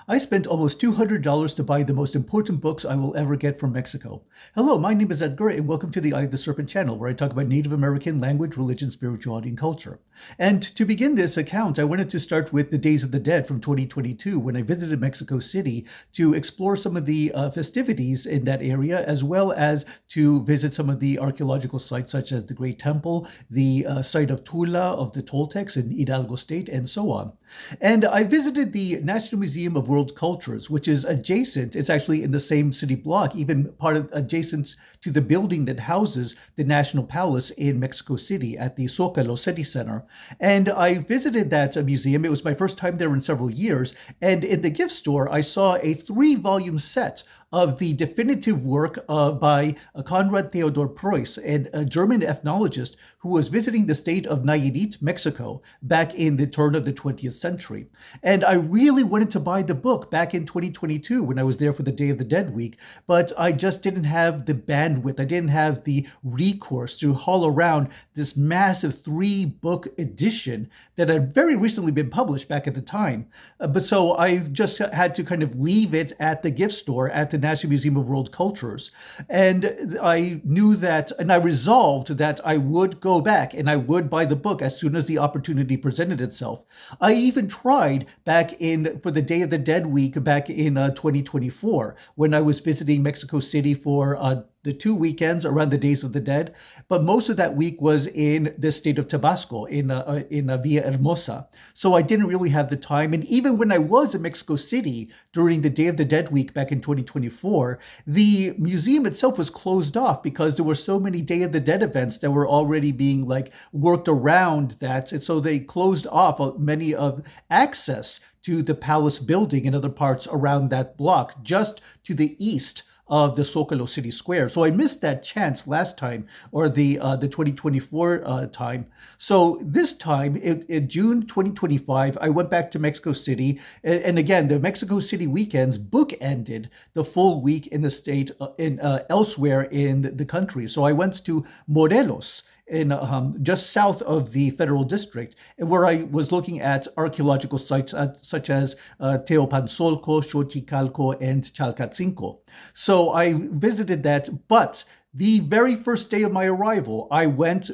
I spent almost $200 to buy the most important books I will ever get from Mexico. Hello, my name is Edgar, and welcome to the Eye of the Serpent channel, where I talk about Native American language, religion, spirituality, and culture. And to begin this account, I wanted to start with the Days of the Dead from 2022, when I visited Mexico City to explore some of the festivities in that area, as well as to visit some of the archaeological sites, such as the Great Temple, the site of Tula of the Toltecs in Hidalgo State, and so on. And I visited the National Museum of World Cultures, which is adjacent. It's actually in the same city block, even adjacent to the building that houses the National Palace in Mexico City at the Zócalo City Center. And I visited that museum. It was my first time there in several years. And in the gift store, I saw a 3-volume set of the definitive work by Konrad Theodor Preuss, a German ethnologist who was visiting the state of Nayarit, Mexico, back in the turn of the 20th century. And I really wanted to buy the book back in 2022 when I was there for the Day of the Dead week, but I just didn't have the bandwidth. I didn't have the recourse to haul around this massive 3-book edition that had very recently been published back at the time. But so I just had to kind of leave it at the gift store at the National Museum of World Cultures. And I knew that, and I resolved that I would go back and I would buy the book as soon as the opportunity presented itself. I even tried back for the Day of the Dead week back in 2024, when I was visiting Mexico City for the 2 weekends around the Days of the Dead, but most of that week was in the state of Tabasco, in Villahermosa. So I didn't really have the time. And even when I was in Mexico City during the Day of the Dead week back in 2024, the museum itself was closed off because there were so many Day of the Dead events that were already being worked around that. And so they closed off many of access to the palace building and other parts around that block, just to the east of the Zócalo City Square. So I missed that chance last time, or the 2024 time. So this time, in June 2025, I went back to Mexico City. And again, the Mexico City weekends bookended the full week in the state, elsewhere in the country. So I went to Morelos, in just south of the Federal District, and where I was looking at archaeological sites such as Teopanzolco, Xochicalco, and Chalcatzinco. So I visited that, but the very first day of my arrival, I went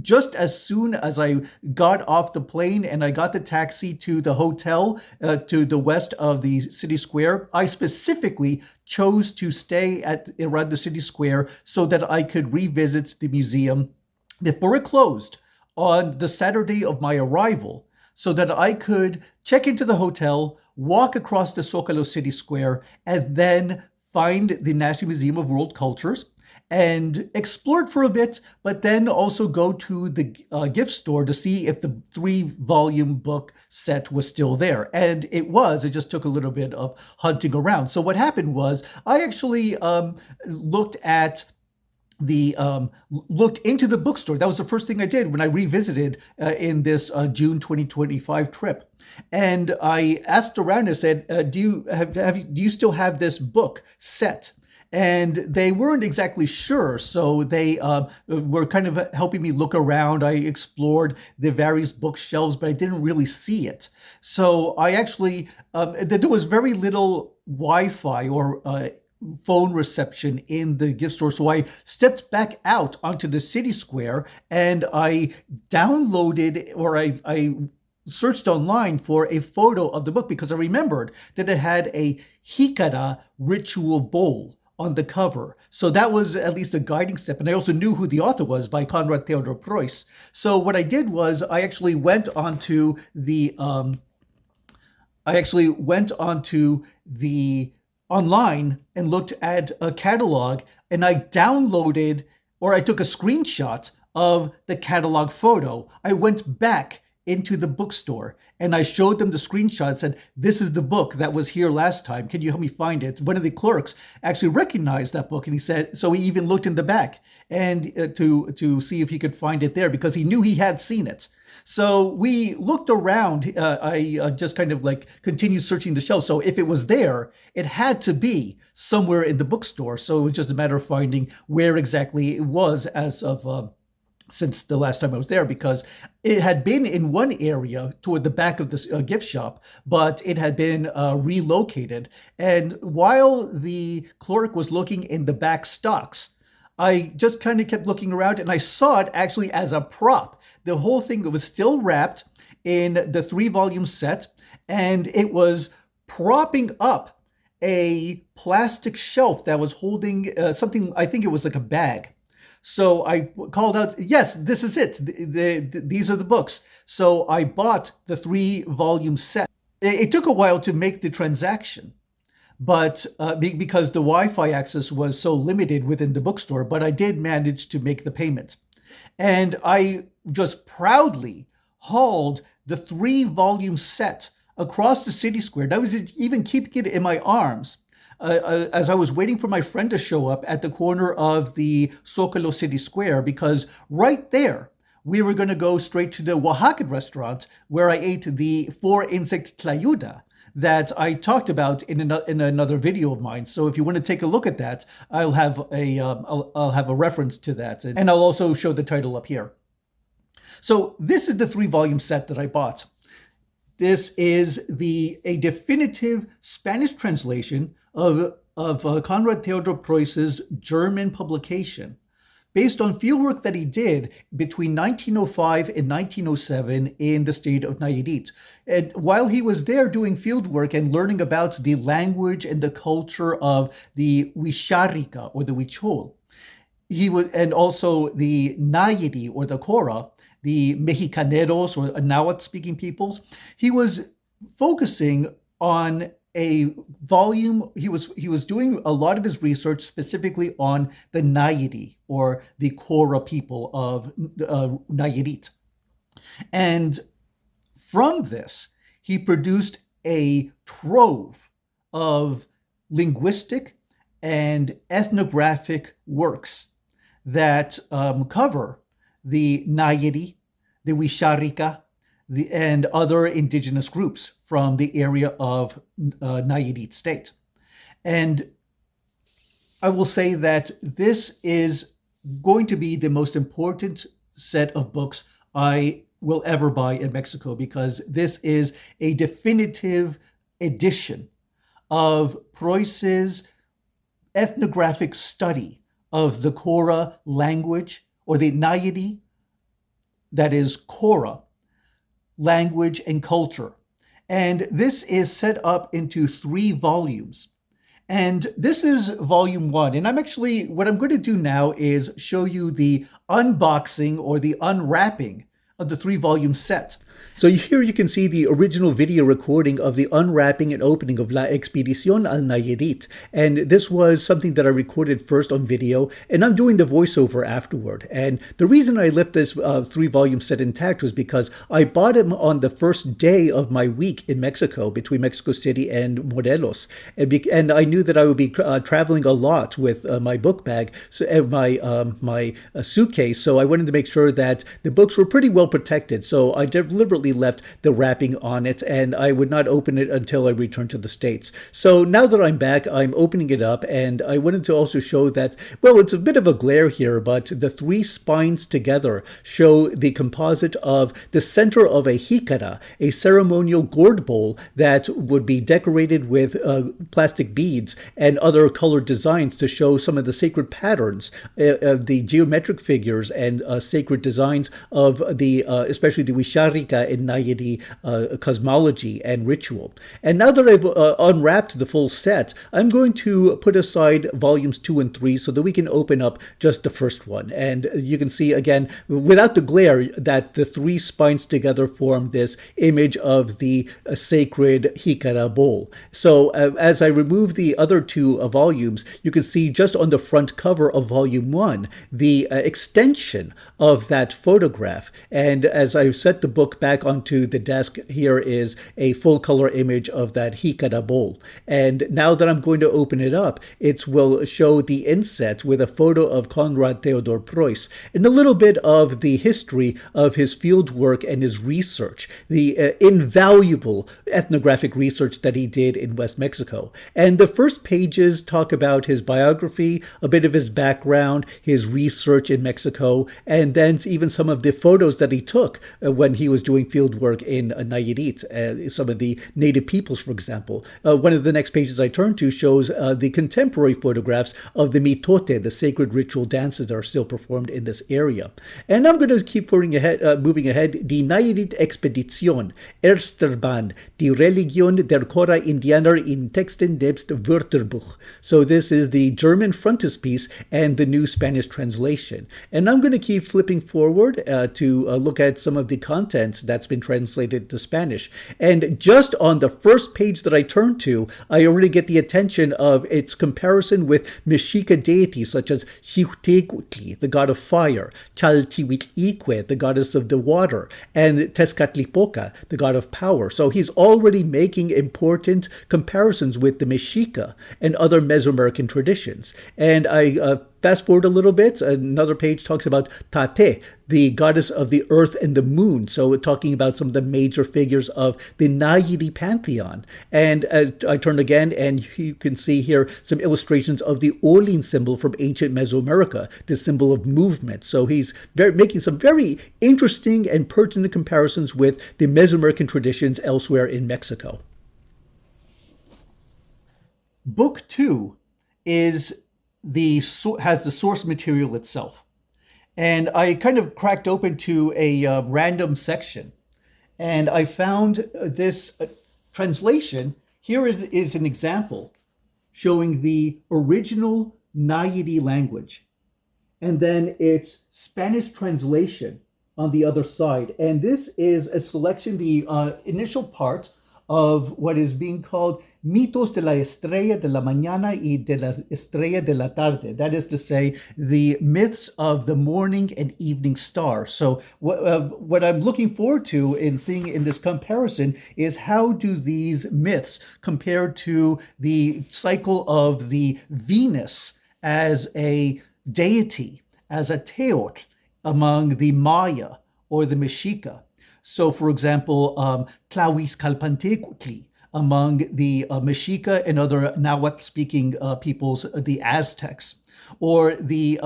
just as soon as I got off the plane and I got the taxi to the hotel to the west of the city square. I specifically chose to stay around the city square so that I could revisit the museum before it closed on the Saturday of my arrival, so that I could check into the hotel, walk across the Zócalo City Square, and then find the National Museum of World Cultures and explore it for a bit, but then also go to the gift store to see if the 3-volume book set was still there. And it was. It just took a little bit of hunting around. So what happened was I actually looked into the bookstore. That was the first thing I did when I revisited in this June 2025 trip. And I asked around and said, do you still have this book set? And they weren't exactly sure, so they were kind of helping me look around. I explored the various bookshelves, but I didn't really see it. So I actually, there was very little Wi-Fi or phone reception in the gift store. So I stepped back out onto the city square and I downloaded, or I searched online for a photo of the book, because I remembered that it had a Jicara ritual bowl on the cover. So that was at least a guiding step. And I also knew who the author was, by Konrad Theodor Preuss. So what I did was I actually went onto the online and looked at a catalog, and I downloaded, or I took a screenshot of the catalog photo. I went back into the bookstore and I showed them the screenshot and said, this is the book that was here last time. Can you help me find it? One of the clerks actually recognized that book, and he said, so he even looked in the back and to see if he could find it there, because he knew he had seen it. So we looked around. I just kind of continued searching the shelves. So if it was there, it had to be somewhere in the bookstore. So it was just a matter of finding where exactly it was as of since the last time I was there, because it had been in one area toward the back of this gift shop, but it had been relocated. And while the clerk was looking in the back stocks, I just kind of kept looking around and I saw it actually as a prop. The whole thing was still wrapped in the 3-volume set, and it was propping up a plastic shelf that was holding something, I think it was like a bag. So I called out, yes, this is it. These are the books. So I bought the 3-volume set. It took a while to make the transaction, but because the Wi-Fi access was so limited within the bookstore, but I did manage to make the payment. And I just proudly hauled the 3-volume set across the city square. And I was even keeping it in my arms as I was waiting for my friend to show up at the corner of the Zocalo City Square, because right there, we were going to go straight to the Oaxacan restaurant where I ate the 4-insect tlayuda that I talked about in another video of mine. So if you want to take a look at that, I'll have a reference to that, and I'll also show the title up here. So this is the 3-volume set that I bought. This is a definitive Spanish translation of Konrad Theodor Preuss's German publication, based on fieldwork that he did between 1905 and 1907 in the state of Nayarit. And while he was there doing fieldwork and learning about the language and the culture of the Huixárrica, or the Huichol, and also the Nááyeri, or the Cora, the Mexicaneros, or Nahuatl-speaking peoples, he was focusing on a volume. He was doing a lot of his research specifically on the Nááyeri, or the Cora people of Nayarit. And from this, he produced a trove of linguistic and ethnographic works that cover the Nááyeri, the Huixárrica, and other indigenous groups from the area of Nayarit state. And I will say that this is going to be the most important set of books I will ever buy in Mexico, because this is a definitive edition of Preuss's ethnographic study of the Cora language, or the Nááyeri, that is Cora, language and culture. And this is set up into 3 volumes. And this is volume 1. And what I'm going to do now is show you the unboxing, or the unwrapping, of the 3-volume set. So here you can see the original video recording of the unwrapping and opening of La Expedición al Nayarit. And this was something that I recorded first on video, and I'm doing the voiceover afterward. And the reason I left this 3-volume set intact was because I bought it on the first day of my week in Mexico, between Mexico City and Morelos. And I knew that I would be traveling a lot with my book bag, my suitcase. So I wanted to make sure that the books were pretty well protected. So I deliberately left the wrapping on it, and I would not open it until I returned to the States. So now that I'm back, I'm opening it up, and I wanted to also show that, well, it's a bit of a glare here, but the 3 spines together show the composite of the center of a jicara, a ceremonial gourd bowl that would be decorated with plastic beads and other colored designs to show some of the sacred patterns, the geometric figures and sacred designs of the, especially the Huixárrica and Nááyeri cosmology and ritual. And now that I've unwrapped the full set, I'm going to put aside volumes 2 and 3 so that we can open up just the first one. And you can see again, without the glare, that the 3 spines together form this image of the sacred jicara bowl. So as I remove the other 2 volumes, you can see just on the front cover of volume 1, the extension of that photograph. And as I set the book back back onto the desk here is a full color image of that jicara bowl. And now that I'm going to open it up, it will show the inset with a photo of Konrad Theodor Preuss and a little bit of the history of his field work and his research, the invaluable ethnographic research that he did in West Mexico. And the first pages talk about his biography, a bit of his background, his research in Mexico, and then even some of the photos that he took when he was doing field work in Nayarit, some of the native peoples, for example. One of the next pages I turn to shows the contemporary photographs of the mitote, the sacred ritual dances that are still performed in this area. And I'm going to keep moving ahead. Die Nayarit Expedition, erster Band, die Religion der Cora Indianer in Texten nebst Wörterbuch. So this is the German frontispiece and the new Spanish translation. And I'm going to keep flipping forward to look at some of the contents that's been translated to Spanish. And just on the first page that I turn to, I already get the attention of its comparison with Mexica deities such as Xiuhtecuhtli, the god of fire, Chaltihuitlique, the goddess of the water, and Tezcatlipoca, the god of power. So he's already making important comparisons with the Mexica and other Mesoamerican traditions. And I fast forward a little bit, another page talks about Tate, the goddess of the earth and the moon. So we're talking about some of the major figures of the Nááyeri pantheon. And as I turn again, and you can see here some illustrations of the Olin symbol from ancient Mesoamerica, the symbol of movement. So he's making some very interesting and pertinent comparisons with the Mesoamerican traditions elsewhere in Mexico. Book 2 has the source material itself. And I kind of cracked open to a random section, and I found this translation. Here is an example showing the original Nááyeri language, and then its Spanish translation on the other side. And this is a selection, the initial part of what is being called Mitos de la Estrella de la Mañana y de la Estrella de la Tarde. That is to say, the myths of the morning and evening star. So what I'm looking forward to in seeing in this comparison is how do these myths compare to the cycle of the Venus as a deity, as a teot among the Maya or the Mexica. So, for example, Tlahuizcalpantecuhtli among the Mexica and other Nahuatl-speaking peoples, the Aztecs, or the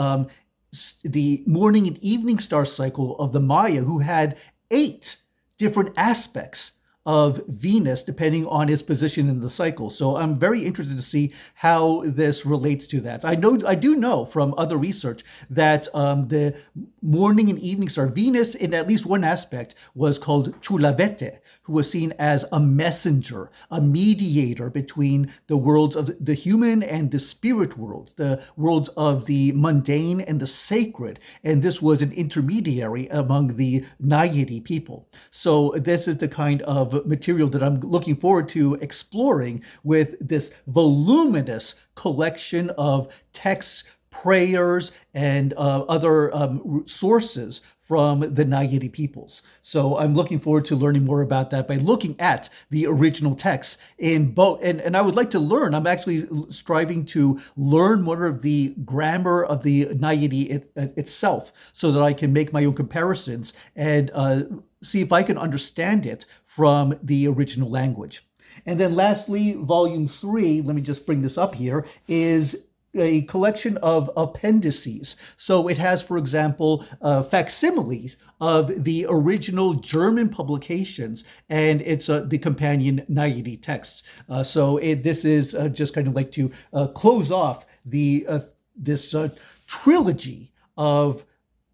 morning and evening star cycle of the Maya, who had 8 different aspects of Venus depending on his position in the cycle. So I'm very interested to see how this relates to that. I do know from other research that the morning and evening star Venus, in at least one aspect, was called Chulavete, who was seen as a messenger, a mediator between the worlds of the human and the spirit worlds, the worlds of the mundane and the sacred. And this was an intermediary among the Nááyeri people. So this is the kind of material that I'm looking forward to exploring with this voluminous collection of texts, prayers, and other sources from the Nááyeri peoples. So I'm looking forward to learning more about that by looking at the original texts in both. And I would like to learn, I'm actually striving to learn more of the grammar of the Nááyeri itself so that I can make my own comparisons and see if I can understand it from the original language. And then lastly, volume 3, let me just bring this up here, is a collection of appendices. So it has, for example, facsimiles of the original German publications, and it's the companion Nááyeri texts. This is just kind of like to close off this trilogy of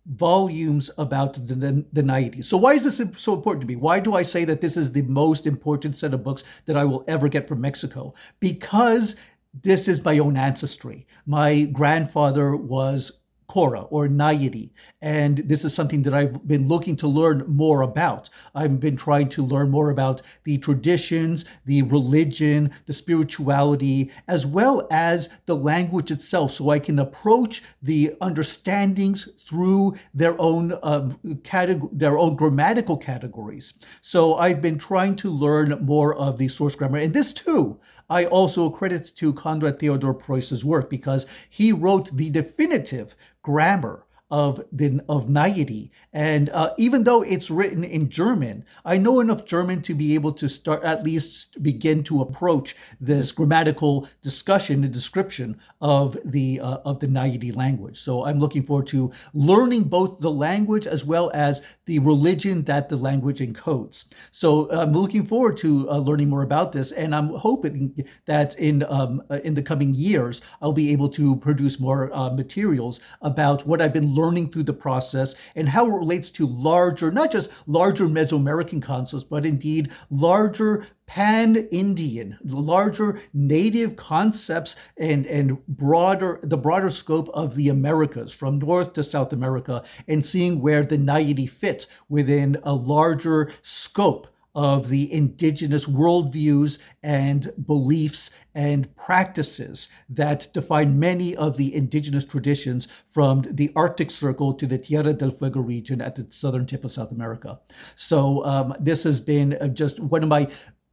volumes about the Nááyeri. So why is this so important to me? Why do I say that this is the most important set of books that I will ever get from Mexico? Because this is my own ancestry. My grandfather was Cora or Nááyeri. And this is something that I've been looking to learn more about. I've been trying to learn more about the traditions, the religion, the spirituality, as well as the language itself, so I can approach the understandings through their own grammatical categories. So I've been trying to learn more of the source grammar. And this too, I also credit to Konrad Theodor Preuss's work, because he wrote the definitive grammar of Nááyeri. And even though it's written in German, I know enough German to be able to start, at least begin to approach this grammatical discussion and description of the Nááyeri language. So I'm looking forward to learning both the language as well as the religion that the language encodes. So I'm looking forward to learning more about this, and I'm hoping that in the coming years I'll be able to produce more materials about what I've been learning through the process and how it relates to larger, not just larger Mesoamerican concepts, but indeed larger pan-Indian, larger native concepts, and the broader scope of the Americas, from North to South America, and seeing where the Nááyeri fits within a larger scope of the indigenous worldviews and beliefs and practices that define many of the indigenous traditions from the Arctic Circle to the Tierra del Fuego region at the southern tip of South America. So this has been just one of my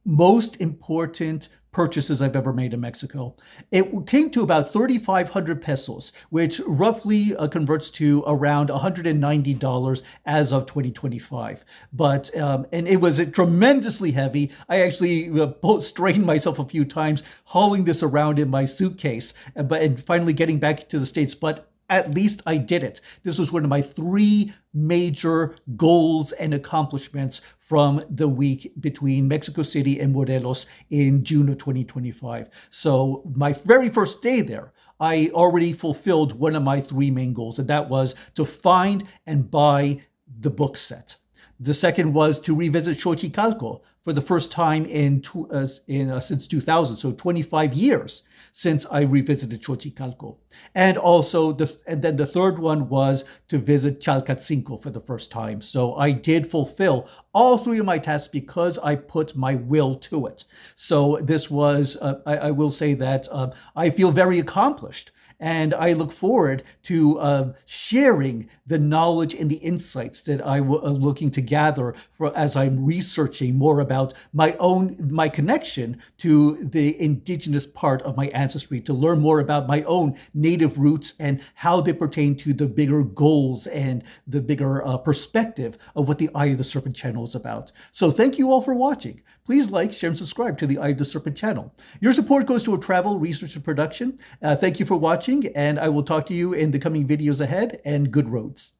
most important purchases I've ever made in Mexico. It came to about 3,500 pesos, which roughly converts to around $190 as of 2025. But and it was tremendously heavy. I actually strained myself a few times hauling this around in my suitcase, and finally getting back to the States. But at least I did it. This was one of my 3 major goals and accomplishments from the week between Mexico City and Morelos in June of 2025. So my very first day there, I already fulfilled one of my 3 main goals, and that was to find and buy the book set. The second was to revisit Xochicalco for the first time since 2000, so 25 years since I revisited Xochicalco. And then the third one was to visit Chalcatzinco for the first time. So I did fulfill all 3 of my tasks because I put my will to it. So this was, I will say that I feel very accomplished. And I look forward to sharing the knowledge and the insights that I'm looking to gather as I'm researching more about my connection to the indigenous part of my ancestry, to learn more about my own native roots and how they pertain to the bigger goals and the bigger perspective of what the Eye of the Serpent channel is about. So thank you all for watching. Please like, share, and subscribe to the Eye of the Serpent channel. Your support goes to travel, research, and production. Thank you for watching, and I will talk to you in the coming videos ahead, and good roads.